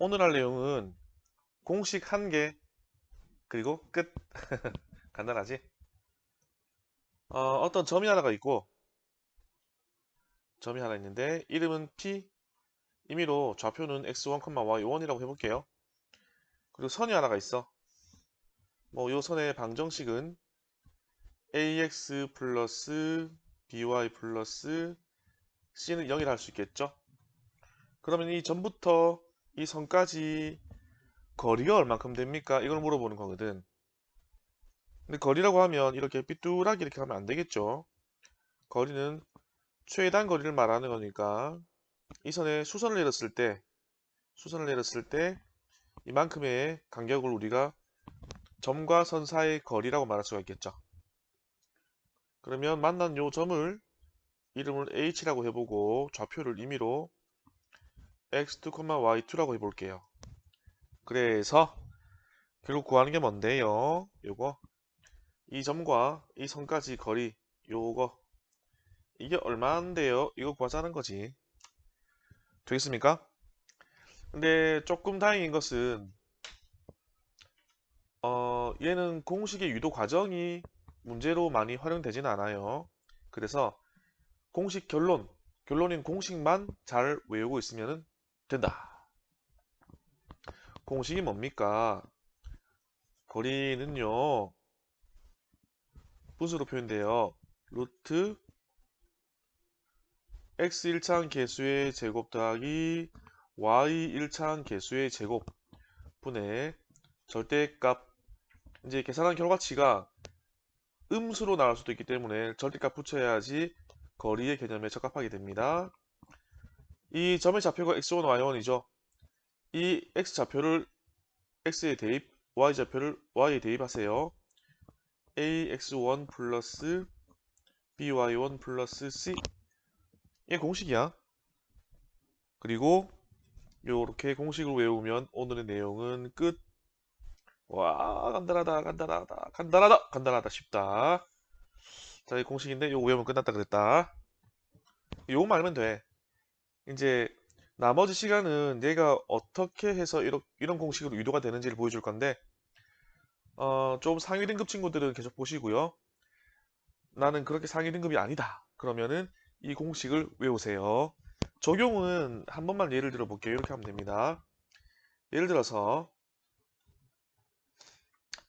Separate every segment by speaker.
Speaker 1: 오늘 할 내용은 공식 한 개, 그리고 끝. 간단하지? 어떤 점이 하나가 있고, 점이 하나 있는데, 이름은 P, 임의로 좌표는 x1, y1이라고 해볼게요. 그리고 선이 하나가 있어. 이 선의 방정식은 ax 플러스 by 플러스 c는 0이라 할 수 있겠죠? 그러면 이 점부터 이 선까지 거리가 얼만큼 됩니까? 이걸 물어보는 거거든. 근데 거리라고 하면 이렇게 삐뚤하게 이렇게 하면 안 되겠죠? 거리는 최단 거리를 말하는 거니까 이 선에 수선을 내렸을 때 이만큼의 간격을 우리가 점과 선 사이의 거리라고 말할 수가 있겠죠. 그러면 만난 요 점을 이름을 H라고 해보고 좌표를 임의로 x2, y2라고 해볼게요. 그래서 결국 구하는 게 뭔데요? 요거 이 점과 이 선까지 거리 요거 이게 얼마인데요? 이거 구하자는 거지. 되겠습니까? 근데 조금 다행인 것은 얘는 공식의 유도 과정이 문제로 많이 활용되지는 않아요. 그래서 공식 결론인 공식만 잘 외우고 있으면 된다. 공식이 뭡니까? 거리는요, 분수로 표현돼요. 루트 x 1차항 개수의 제곱 더하기 y 1차항 개수의 제곱 분의 절대값. 이제 계산한 결과치가 음수로 나올 수도 있기 때문에 절대값 붙여야지 거리의 개념에 적합하게 됩니다. 이 점의 좌표가 x1, y1이죠. 이 x좌표를 x에 대입, y좌표를 y에 대입하세요. ax1 플러스 by1 플러스 c. 이게 공식이야. 그리고 요렇게 공식을 외우면 오늘의 내용은 끝. 와, 간단하다, 간단하다, 간단하다, 간단하다, 쉽다. 자, 이 공식인데 요거 외우면 끝났다 그랬다. 요거만 알면 돼. 이제 나머지 시간은 얘가 어떻게 해서 이런 공식으로 유도가 되는지를 보여줄 건데 좀 상위 등급 친구들은 계속 보시고요. 나는 그렇게 상위 등급이 아니다. 그러면은 이 공식을 외우세요. 적용은 한 번만 예를 들어 볼게요. 이렇게 하면 됩니다. 예를 들어서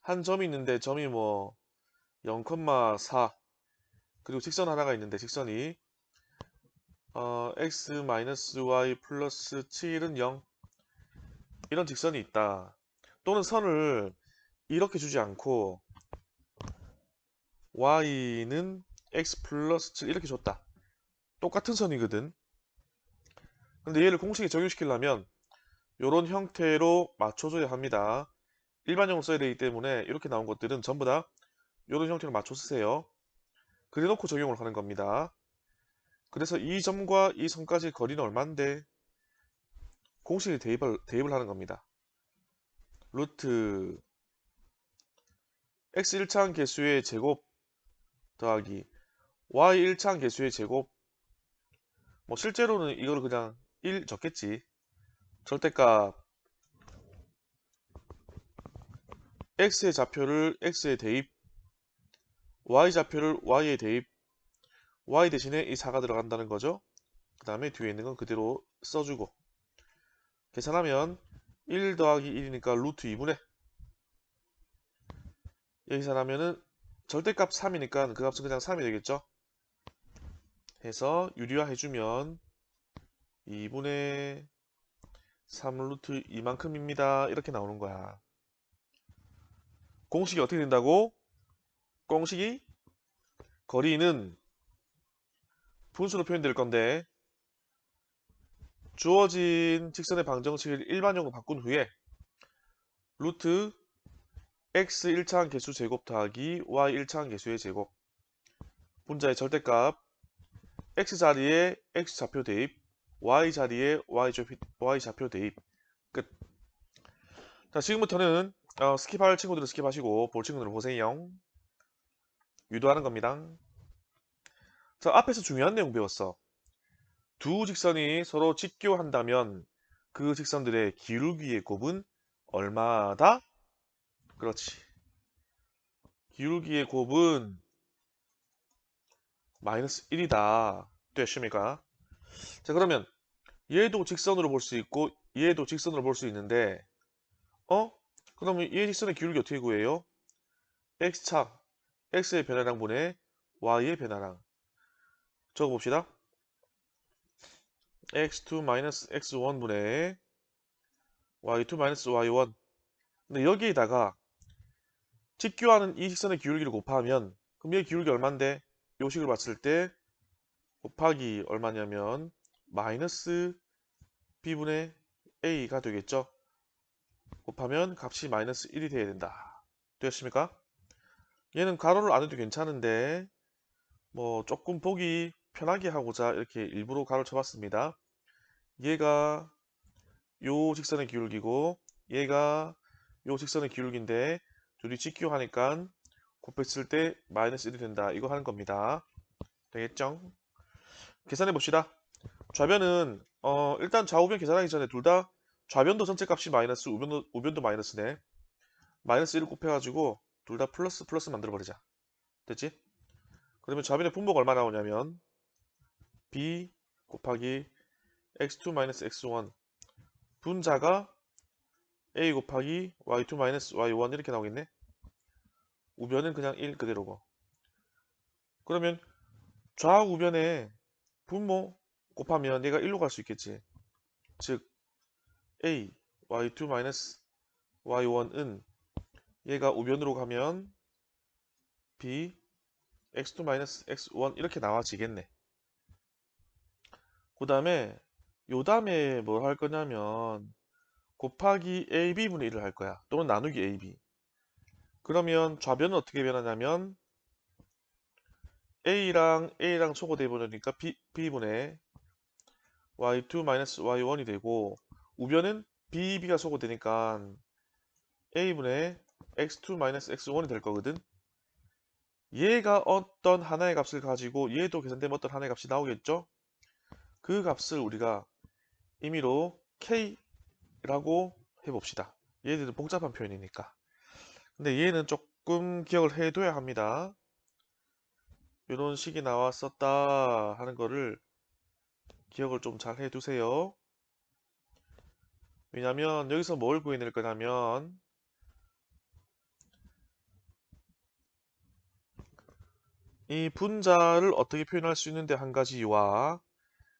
Speaker 1: 한 점이 있는데 점이 0,4 그리고 직선 하나가 있는데 직선이 x-y 플러스 7은 0 이런 직선이 있다. 또는 선을 이렇게 주지 않고 y는 x 플러스 7 이렇게 줬다. 똑같은 선이거든. 근데 얘를 공식에 적용시키려면 이런 형태로 맞춰줘야 합니다. 일반형을 써야 되기 때문에 이렇게 나온 것들은 전부 다 이런 형태로 맞춰 쓰세요. 그래놓고 적용을 하는 겁니다. 그래서 이 점과 이 선까지 거리는 얼만데 공식에 대입을 하는 겁니다. 루트 x 1차항 개수의 제곱 더하기 y 1차항 개수의 제곱. 실제로는 이거를 그냥 1 적겠지. 절대값 x의 좌표를 x에 대입, y 좌표를 y에 대입, y 대신에 이 4가 들어간다는 거죠. 그 다음에 뒤에 있는 건 그대로 써주고 계산하면 1 더하기 1이니까 루트 2분의 여기 계산하면은 절대값 3이니까 그 값은 그냥 3이 되겠죠. 해서 유리화 해주면 2분의 3 루트 이만큼입니다. 이렇게 나오는 거야. 공식이 어떻게 된다고? 공식이 거리는 분수로 표현될 건데 주어진 직선의 방정식을 일반형으로 바꾼 후에 루트 x 1차항 개수 제곱 더하기 y 1차항 개수의 제곱 분자의 절대값 x 자리에 x 좌표 대입 y 자리에 y 좌표 대입 끝. 자, 지금부터는 스킵할 친구들은 스킵하시고 볼 친구들은 보세요. 유도하는 겁니다. 자, 앞에서 중요한 내용 배웠어. 두 직선이 서로 직교한다면 그 직선들의 기울기의 곱은 얼마다? 그렇지. 기울기의 곱은 마이너스 1이다. 됐습니까? 자, 그러면 얘도 직선으로 볼 수 있고 얘도 직선으로 볼 수 있는데 그러면 얘 직선의 기울기 어떻게 구해요? x차, x의 변화량 분의 y의 변화량. 적어봅시다. x2-x1 분의 y2-y1. 근데 여기에다가 직교하는 이 직선의 기울기를 곱하면 그럼 얘 기울기 얼만데? 요 식을 봤을 때 곱하기 얼마냐면 마이너스 b분의 a가 되겠죠. 곱하면 값이 마이너스 1이 돼야 된다. 되었습니까? 얘는 가로를 안 해도 괜찮은데 뭐 조금 보기 편하게 하고자 이렇게 일부러 가로를 쳐봤습니다. 얘가 요 직선의 기울기고 얘가 요 직선의 기울기인데 둘이 직교하니까 곱했을 때 마이너스 1이 된다. 이거 하는 겁니다. 되겠죠? 계산해 봅시다. 좌변은 일단 좌우변 계산하기 전에 둘 다 좌변도 전체 값이 마이너스, 우변도 마이너스네. 마이너스 1을 곱해가지고 둘 다 플러스 플러스 만들어버리자. 됐지? 그러면 좌변의 분모가 얼마 나오냐면 b 곱하기 x2-x1 분자가 a 곱하기 y2-y1 이렇게 나오겠네. 우변은 그냥 1 그대로고. 그러면 좌우변의 분모 곱하면 얘가 1로 갈 수 있겠지. 즉 a y2-y1은 얘가 우변으로 가면 b x2-x1 이렇게 나와지겠네. 그 다음에 요 다음에 뭘 할 거냐면 곱하기 ab분의 1을 할 거야. 또는 나누기 ab. 그러면 좌변은 어떻게 변하냐면 A랑 초고대 버리니까 B분의 y2-y1이 되고 우변은 BB가 소거되니까 A분의 x2-x1이 될 거거든. 얘가 어떤 하나의 값을 가지고 얘도 계산되면 어떤 하나의 값이 나오겠죠? 그 값을 우리가 임의로 K라고 해봅시다. 얘들은 복잡한 표현이니까. 근데 얘는 조금 기억을 해둬야 합니다. 이런 식이 나왔었다 하는 거를 기억을 좀 잘 해두세요. 왜냐면 여기서 뭘 구해낼 거냐면 이 분자를 어떻게 표현할 수 있는데 한 가지와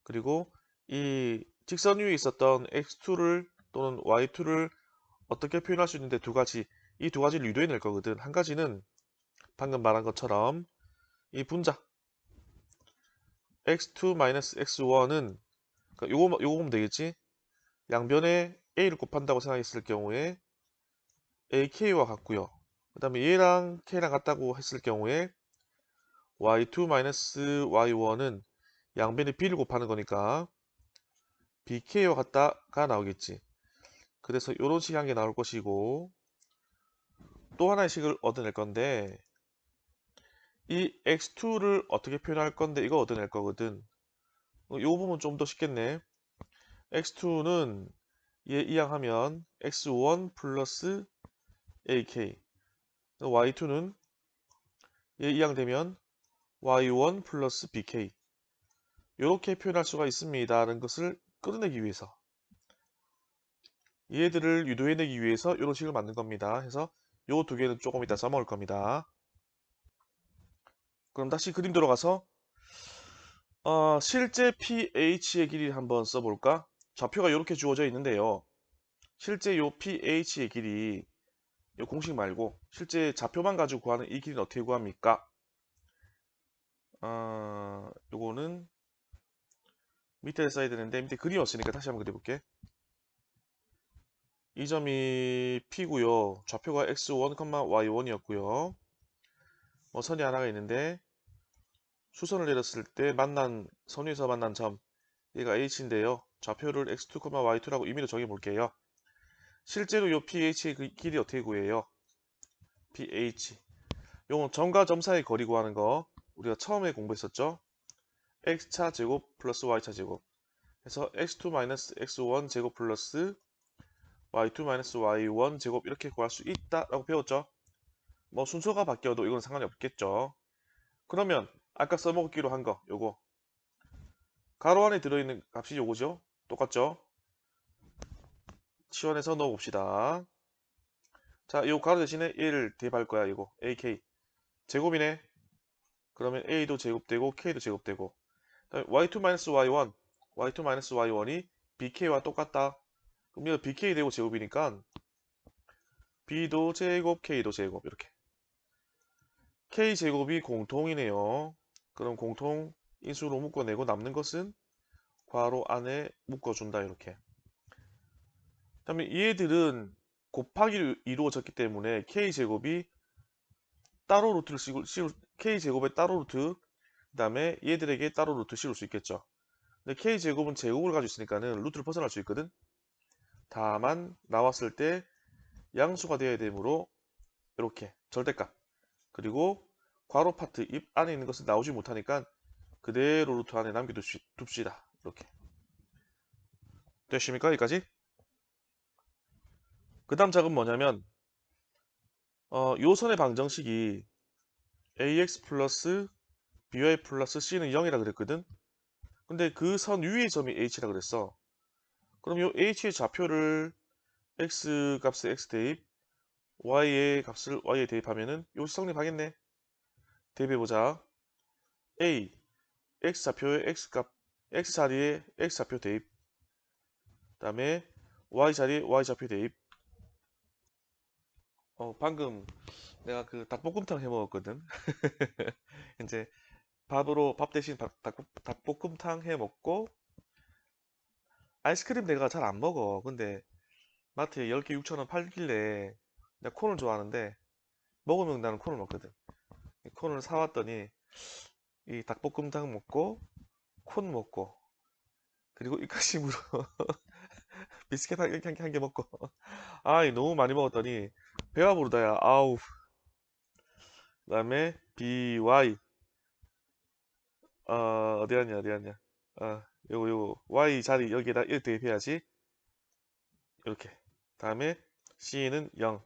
Speaker 1: 그리고 이 직선 위에 있었던 x2를 또는 y2를 어떻게 표현할 수 있는데 두 가지, 이 두 가지를 유도해낼 거거든. 한 가지는 방금 말한 것처럼 이 분자 x2-x1은 그러니까 요거 보면 되겠지. 양변에 a를 곱한다고 생각했을 경우에 ak와 같고요. 그 다음에 얘랑 k랑 같다고 했을 경우에 y2-y1은 양변에 b를 곱하는 거니까 bk와 같다가 나오겠지. 그래서 이런 식의 한 개 나올 것이고 또 하나의 식을 얻어낼 건데 이 x2를 어떻게 표현할 건데 이거 얻어낼 거거든. 이 부분 좀 더 쉽겠네. x2는 얘 이항하면 x1 플러스 ak y2는 얘 이항되면 y1 플러스 bk 이렇게 표현할 수가 있습니다 라는 것을 끌어내기 위해서 얘들을 유도해내기 위해서 이런 식을 만든 겁니다. 해서 요 두 개는 조금 이따 써먹을 겁니다. 그럼 다시 그림 들어가서 실제 pH의 길이를 한번 써볼까? 좌표가 이렇게 주어져 있는데요. 실제 요 pH의 길이 요 공식 말고 실제 좌표만 가지고 구하는 이 길이는 어떻게 구합니까? 요거는 밑에 써야 되는데 밑에 그림이 없으니까 다시 한번 그려볼게. 이 점이 P고요. 좌표가 x1, y1이었고요. 뭐 선이 하나가 있는데 수선을 내렸을 때 만난 선 위에서 만난 점 얘가 H인데요. 좌표를 x2, y2라고 임의로 정해볼게요. 실제로 이 pH의 그 길이 어떻게 구해요? pH. 요건 점과 점 사이 거리 구하는 거 우리가 처음에 공부했었죠? x차 제곱 플러스 y차 제곱. 해서 x2-x1 제곱 플러스 y2-y1 제곱 이렇게 구할 수 있다라고 배웠죠. 뭐 순서가 바뀌어도 이건 상관이 없겠죠. 그러면 아까 써먹기로 한 거 요거 가로 안에 들어있는 값이 요거죠. 똑같죠. 치환해서 넣어봅시다. 자, 요 가로 대신에 1 대입할 거야. 이거 AK 제곱이네. 그러면 A도 제곱되고 K도 제곱되고 y2-y1 y2-y1이 BK와 똑같다. 그럼 이거 BK 되고 제곱이니까 B도 제곱 K도 제곱 이렇게 K제곱이 공통이네요. 그럼 공통 인수로 묶어내고 남는 것은 괄호 안에 묶어준다 이렇게. 그다음에 얘들은 곱하기로 이루어졌기 때문에 K제곱이 따로 루트를 K제곱의 따로 루트 그 다음에 얘들에게 따로 루트 씌울 수 있겠죠. 근데 K제곱은 제곱을 가지고 있으니까는 루트를 벗어날 수 있거든. 다만 나왔을 때 양수가 되어야 되므로 이렇게 절대값 그리고 괄호 파트 입 안에 있는 것은 나오지 못하니까 그대로 루트 안에 남겨둡시다. 이렇게 됐습니까? 여기까지? 그 다음 작은 뭐냐면 요 선의 방정식이 ax 플러스 by 플러스 c는 0이라 그랬거든. 근데 그 선 위의 점이 h라 그랬어. 그럼 요 h의 좌표를 x 값에 x 대입 y의 값을 y에 대입하면은 요 성립하겠네. 대입해보자. a x 좌표에 x 자리에 x 좌표 대입 그 다음에 y 자리에 y 좌표 대입. 방금 내가 그 닭볶음탕 해 먹었거든. 이제 밥 대신 닭볶음탕 해 먹고 아이스크림 내가 잘 안 먹어. 근데 마트에 10개 6,000원 팔길래 내가 콘을 좋아하는데 먹으면 나는 콘을 먹거든. 이 콘을 사왔더니 이 닭볶음탕 먹고 콘 먹고 그리고 입가심으로 비스켓 한 개 먹고 아이 너무 많이 먹었더니 배가 부르다 야. 아우. 그 다음에 by 어디 갔냐 어디 갔냐 요거 y 자리 여기에다 1 대입해야지. 이렇게 다음에 c는 0.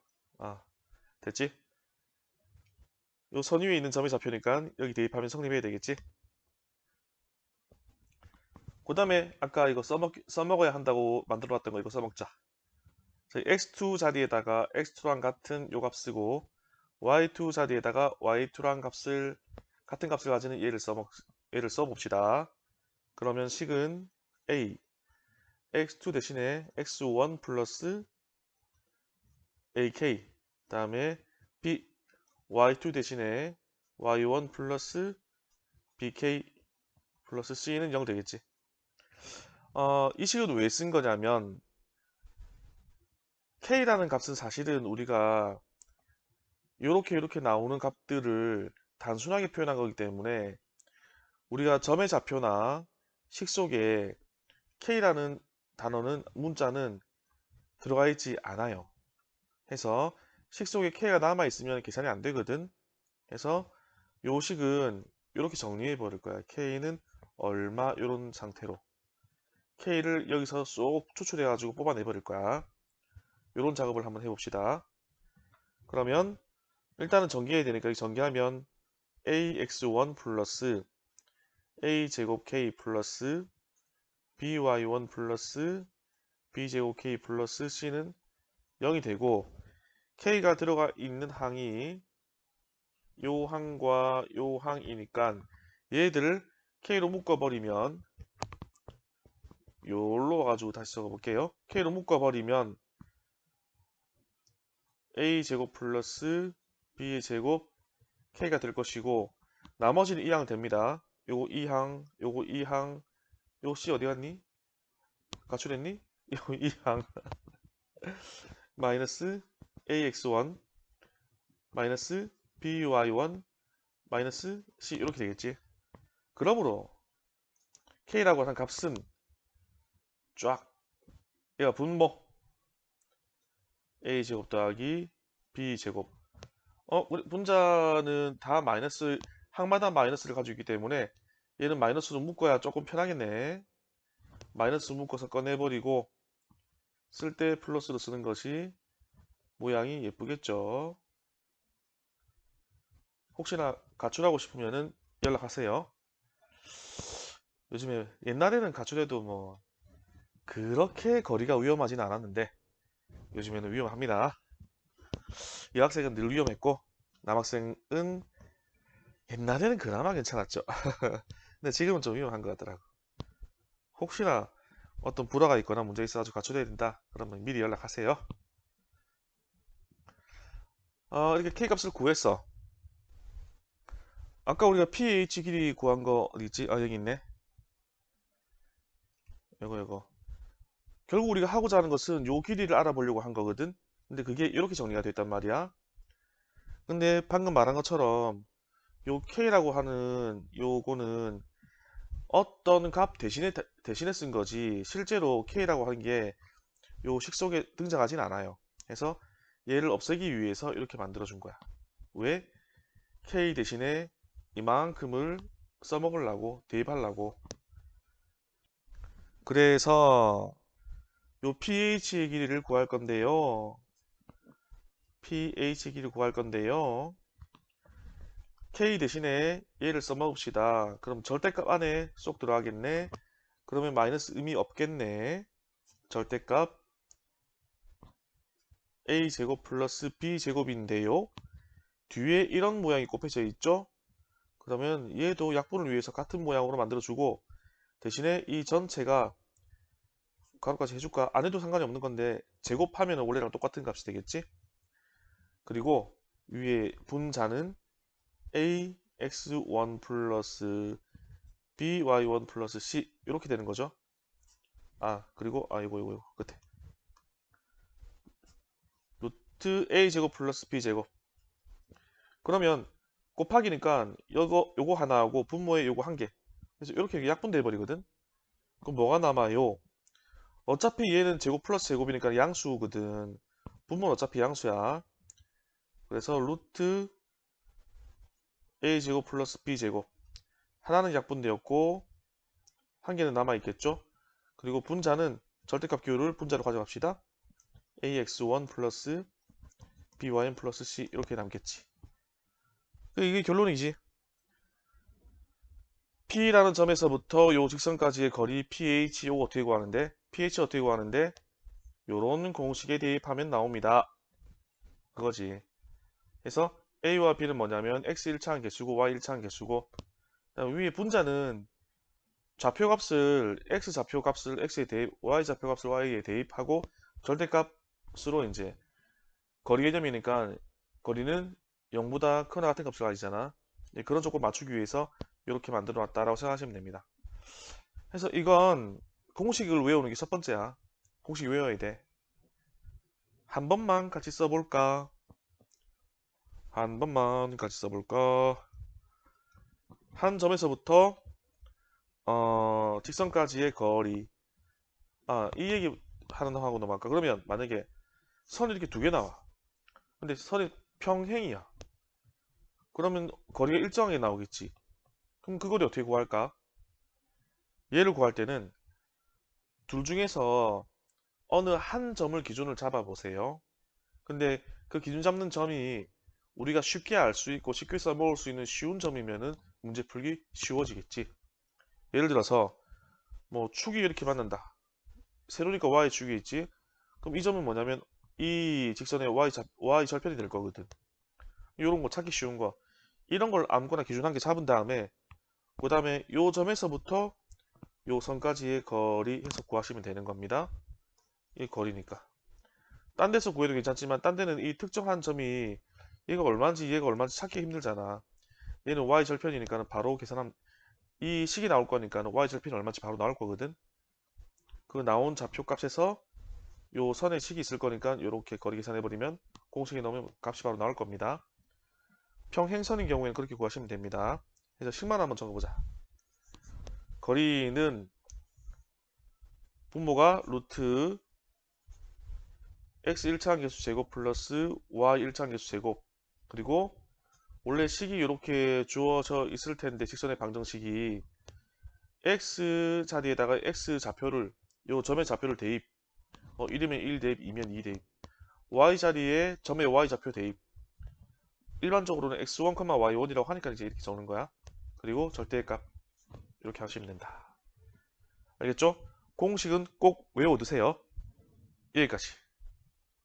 Speaker 1: 됐지? 요 선 위에 있는 점이 좌표니까 여기 대입하면 성립해야 되겠지? 그 다음에 아까 이거 써먹어야 한다고 만들어놨던 거 이거 써먹자. 저희 x2 자리에다가 x2랑 같은 요 값 쓰고 y2 자리에다가 y2랑 같은 값을 가지는 얘를 써봅시다. 그러면 식은 a x2 대신에 x1 플러스 ak 다음에 b y2 대신에 y1 플러스 bk 플러스 c는 0 되겠지. 이 식을 왜 쓴 거냐면 k라는 값은 사실은 우리가 이렇게 나오는 값들을 단순하게 표현한 거기 때문에 우리가 점의 좌표나 식 속에 k라는 단어는 문자는 들어가 있지 않아요. 해서 식 속에 k가 남아 있으면 계산이 안 되거든. 해서 요 식은 이렇게 정리해 버릴 거야. k는 얼마 이런 상태로 k를 여기서 쏙 추출해 가지고 뽑아내 버릴 거야. 이런 작업을 한번 해봅시다. 그러면 일단은 전개해야 되니까 여기 전개하면 ax1 플러스 a제곱 k 플러스 by1 플러스 b제곱 k 플러스 c는 0이 되고 k가 들어가 있는 항이 요 항과 요 항이니까 얘들을 k로 묶어버리면 요로 와가지고 다시 적어볼게요. k로 묶어버리면 a제곱 플러스 b의 제곱 k가 될 것이고 나머지는 2항 됩니다. 요거 2항, 요거 2항, 요 c 어디 갔니? 가출했니? 요 2항 마이너스 ax1 마이너스 by1 마이너스 c 이렇게 되겠지. 그러므로 k라고 하는 값은 쫙 얘가 분모 a제곱 더하기 b제곱 우리 분자는 다 마이너스 항마다 마이너스를 가지고 있기 때문에 얘는 마이너스로 묶어야 조금 편하겠네. 마이너스 묶어서 꺼내버리고 쓸 때 플러스로 쓰는 것이 모양이 예쁘겠죠. 혹시나 가출하고 싶으면은 연락하세요. 요즘에 옛날에는 가출해도 뭐 그렇게 거리가 위험하진 않았는데 요즘에는 위험합니다. 여학생은 늘 위험했고 남학생은 옛날에는 그나마 괜찮았죠. 근데 지금은 좀 위험한 것 같더라고. 혹시나 어떤 불화가 있거나 문제 있어가지고 가출해야 된다 그러면 미리 연락하세요. 이렇게 K값을 구했어. 아까 우리가 pH 길이 구한 거 어디있지? 여기 있네. 이거 결국 우리가 하고자 하는 것은 요 길이를 알아보려고 한 거거든. 근데 그게 이렇게 정리가 됐단 말이야. 근데 방금 말한 것처럼 요 K라고 하는 요거는 어떤 값 대신에 쓴 거지 실제로 K라고 하는 게 요 식 속에 등장하진 않아요. 그래서 얘를 없애기 위해서 이렇게 만들어 준 거야. 왜? K 대신에 이만큼을 써먹으려고 대입하려고. 그래서 요 pH의 길이를 구할 건데요. pH 길이를 구할 건데요. K 대신에 얘를 써먹읍시다. 그럼 절대값 안에 쏙 들어가겠네. 그러면 마이너스 의미 없겠네. 절대값 A제곱 플러스 B제곱인데요. 뒤에 이런 모양이 곱해져 있죠? 그러면 얘도 약분을 위해서 같은 모양으로 만들어주고 대신에 이 전체가 가로까지 해줄까? 안 해도 상관이 없는 건데 제곱하면 원래랑 똑같은 값이 되겠지? 그리고 위에 분자는 ax1 플러스 by1 플러스 c 이렇게 되는 거죠. 그리고 이거 끝에 루트 a제곱 플러스 b제곱. 그러면 곱하기니까 요거 하나 하고 분모에 요거 한 개. 그래서 이렇게 약분돼 버리거든. 그럼 뭐가 남아요? 어차피 얘는 제곱 플러스 제곱이니까 양수거든. 분모는 어차피 양수야. 그래서 루트 a제곱 플러스 b제곱. 하나는 약분되었고 한 개는 남아있겠죠. 그리고 분자는 절대값 기호를 분자로 가져갑시다. ax1 플러스 byn 플러스 c 이렇게 남겠지. 이게 결론이지. P라는 점에서부터 요 직선까지의 거리 pH 요거 어떻게 구하는데? pH 어떻게 구하는데? 요런 공식에 대입하면 나옵니다. 그거지. 그래서 A와 B는 뭐냐면 X 1차항 개수고 Y 1차항 개수고 위에 분자는 좌표값을 X 좌표값을 X에 대입, Y 좌표값을 Y에 대입하고 절대값으로 이제 거리 개념이니까 거리는 0보다 크거나 같은 값을 가지잖아. 그런 조건 맞추기 위해서 이렇게 만들어 놨다라고 생각하시면 됩니다. 그래서 이건 공식을 외우는 게 첫 번째야. 공식 외워야 돼. 한 번만 같이 써볼까? 한 번만 같이 써볼까? 한 점에서부터 직선까지의 거리. 이 얘기 하나 하고 넘어갈까? 그러면 만약에 선이 이렇게 두 개 나와. 근데 선이 평행이야. 그러면 거리가 일정하게 나오겠지. 그럼 그 거리 어떻게 구할까? 얘를 구할 때는 둘 중에서 어느 한 점을 기준을 잡아 보세요. 근데 그 기준 잡는 점이 우리가 쉽게 알 수 있고 쉽게 써먹을 수 있는 쉬운 점이면은 문제 풀기 쉬워지겠지. 예를 들어서 뭐 축이 이렇게 맞는다. 세로니까 y 축이 있지. 그럼 이 점은 뭐냐면 이 직선의 y 절편이 될 거거든. 이런 거 찾기 쉬운 거. 이런 걸 아무거나 기준 한 개 잡은 다음에 그 다음에 요 점에서부터 요 선까지의 거리 해서 구하시면 되는 겁니다. 이 거리니까. 딴 데서 구해도 괜찮지만 딴 데는 이 특정한 점이 얘가 얼마인지 찾기 힘들잖아. 얘는 y 절편이니까 바로 계산하면 이 식이 나올 거니까 y 절편이 얼마인지 바로 나올 거거든. 그 나온 좌표 값에서 요 선의 식이 있을 거니까 이렇게 거리 계산해 버리면 공식에 넣으면 값이 바로 나올 겁니다. 평행선인 경우에는 그렇게 구하시면 됩니다. 그래서 식만 한번 적어보자. 거리는 분모가 루트 x 1차항 개수 제곱 플러스 y 1차항 개수 제곱 그리고 원래 식이 이렇게 주어져 있을 텐데 직선의 방정식이 x 자리에다가 x 좌표를 요 점의 좌표를 대입. 1이면 1 대입, 2면 2 대입. y 자리에 점의 y 좌표 대입. 일반적으로는 x1, y1이라고 하니까 이제 이렇게 적는 거야. 그리고 절대값 이렇게 하시면 된다. 알겠죠? 공식은 꼭 외워두세요. 여기까지.